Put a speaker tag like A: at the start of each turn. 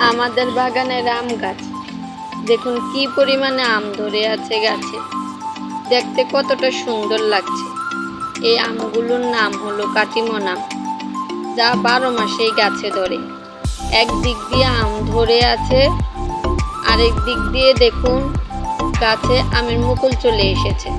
A: আমাদের বাগানের আম গাছ দেখুন কি পরিমাণে আম ধরে আছে গাছে। দেখতে কতটা সুন্দর লাগছে। এই আমগুলোর নাম হলো কাটিমন আম, যা 12 মাসেই গাছে ধরে। একদিক দিয়ে আম ধরে আছে, আরেক দিক দিয়ে দেখুন গাছে আমের মুকুল চলে এসেছে।